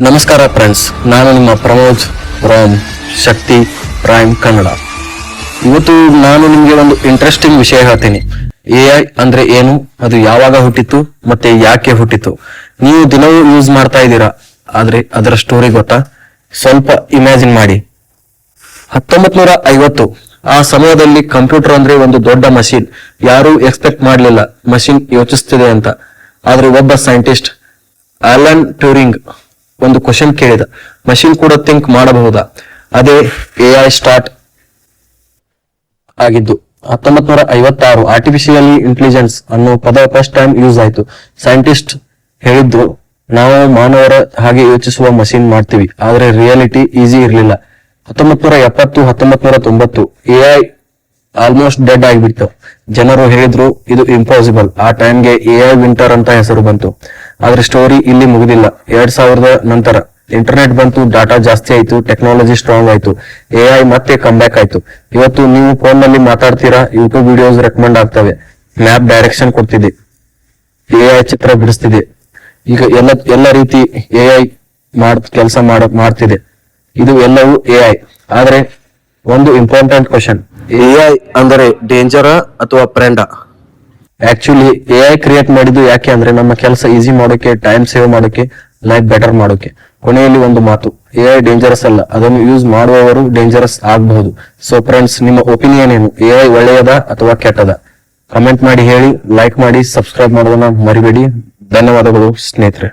ನಮಸ್ಕಾರ ಫ್ರೆಂಡ್ಸ್, ನಾನು ನಿಮ್ಮ Pramod from Shakti prime Kannada. ಇವತ್ತು ನಾನು ನಿಮಗೆ ಒಂದು ಇಂಟ್ರೆಸ್ಟಿಂಗ್ ವಿಷಯ ಹೇಳ್ತೀನಿ. AI ಅಂದ್ರೆ ಏನು, ಅದು ಯಾವಾಗ ಹುಟ್ಟಿತು ಮತ್ತೆ ಯಾಕೆ ಹುಟ್ಟಿತು. ನೀವು ದಿನವೂ ಯೂಸ್ ಮಾಡ್ತಾ ಇದ್ದೀರಾ, ಆದ್ರೆ ಅದರ ಸ್ಟೋರಿ ಗೊತ್ತಾ? ಸ್ವಲ್ಪ ಇಮ್ಯಾಜಿನ್ ಮಾಡಿ. 1950 ಆ ಸಮಯದಲ್ಲಿ ಕಂಪ್ಯೂಟರ್ ಅಂದ್ರೆ ಒಂದು ದೊಡ್ಡ ಮಷೀನ್. ಯಾರು ಎಕ್ಸ್ಪೆಕ್ಟ್ ಮಾಡ್ಲಿಲ್ಲ ಮಷೀನ್ ಯೋಚಿಸ್ತಿದೆ ಅಂತ. ಆದ್ರೆ ಒಬ್ಬ ಸೈಂಟಿಸ್ಟ್ ಅಲನ್ ಟ್ಯೂರಿಂಗ್ ಒಂದು ಕ್ವಶನ್ ಕೇಳಿದ, ಮಷಿನ್ ಕೂಡ ಥಿಂಕ್ ಮಾಡಬಹುದಾ? ಅದೇ AI ಸ್ಟಾರ್ಟ್ ಆಗಿದ್ದು. 1956 ಆರ್ಟಿಫಿಷಿಯಲಿ ಇಂಟೆಲಿಜೆನ್ಸ್ ಅನ್ನೋ ಪದ ಫಸ್ಟ್ ಟೈಮ್ ಯೂಸ್ ಆಯ್ತು. ಸೈಂಟಿಸ್ಟ್ ಹೇಳಿದ್ರು, ನಾವು ಮಾನವರ ಹಾಗೆ ಯೋಚಿಸುವ ಮಷಿನ್ ಮಾಡ್ತೀವಿ. ಆದ್ರೆ ರಿಯಾಲಿಟಿ ಈಸಿ ಇರ್ಲಿಲ್ಲ. 1970 1990 AI ಆಲ್ಮೋಸ್ಟ್ ಡೆಡ್ ಆಗಿಬಿಡ್ತು. ಜನರು ಹೇಳಿದ್ರು ಇದು ಇಂಪಾಸಿಬಲ್. ಆ ಟೈಮ್ಗೆ AI ವಿಂಟರ್ ಅಂತ ಹೆಸರು ಬಂತು. ಆದ್ರೆ ಸ್ಟೋರಿ ಇಲ್ಲಿ ಮುಗಿದಿಲ್ಲ. 2000 ನಂತರ ಇಂಟರ್ನೆಟ್ ಬಂತು, ಡಾಟಾ ಜಾಸ್ತಿ ಆಯ್ತು, ಟೆಕ್ನಾಲಜಿ ಸ್ಟ್ರಾಂಗ್ ಆಯ್ತು, AI ಮತ್ತೆ ಕಮ್ ಬ್ಯಾಕ್ ಆಯ್ತು. ಇವತ್ತು ನೀವು ಫೋನ್ ನಲ್ಲಿ ಮಾತಾಡ್ತೀರಾ, ಯೂಟ್ಯೂಬ್ ವಿಡಿಯೋಸ್ ರೆಕಮೆಂಡ್ ಆಗ್ತವೆ, ಮ್ಯಾಪ್ ಡೈರೆಕ್ಷನ್ ಕೊಡ್ತಿದೆ, AI ಚಿತ್ರ ಬಿಡಿಸ್ತಿದೆ. ಈಗ ಎಲ್ಲ ರೀತಿ AI ಕೆಲಸ ಮಾಡ್ತಿದೆ. ಇದು ಎಲ್ಲವೂ AI. ಆದ್ರೆ ಒಂದು ಇಂಪಾರ್ಟೆಂಟ್ ಕ್ವಶನ್, AI ಅಂದರೆ ಡೇಂಜರಾ ಅಥವಾ ಫ್ರೆಂಡಾ? ಆಕ್ಚುಲಿ AI ಕ್ರಿಯೇಟ್ ಮಾಡಿದ್ದು ಯಾಕೆ ಅಂದ್ರೆ ನಮ್ಮ ಕೆಲಸ ಈಸಿ ಮಾಡೋಕೆ, ಟೈಮ್ ಸೇವ್ ಮಾಡೋಕೆ, ಲೈಫ್ ಬೆಟರ್ ಮಾಡೋಕೆ. ಕೊನೆಯಲ್ಲಿ ಒಂದು ಮಾತು, AI ಡೇಂಜರಸ್ ಅಲ್ಲ, ಅದನ್ನು ಯೂಸ್ ಮಾಡುವವರು ಡೇಂಜರಸ್ ಆಗಬಹುದು. ಸೊ ಫ್ರೆಂಡ್ಸ್, ನಿಮ್ಮ ಒಪಿನಿಯನ್ ಏನು? AI ಒಳ್ಳೆಯದ ಅಥವಾ ಕೆಟ್ಟದ? ಕಮೆಂಟ್ ಮಾಡಿ ಹೇಳಿ, ಲೈಕ್ ಮಾಡಿ, ಸಬ್ಸ್ಕ್ರೈಬ್ ಮಾಡೋದನ್ನ ಮರಿಬೇಡಿ. ಧನ್ಯವಾದಗಳು ಸ್ನೇಹಿತರೆ.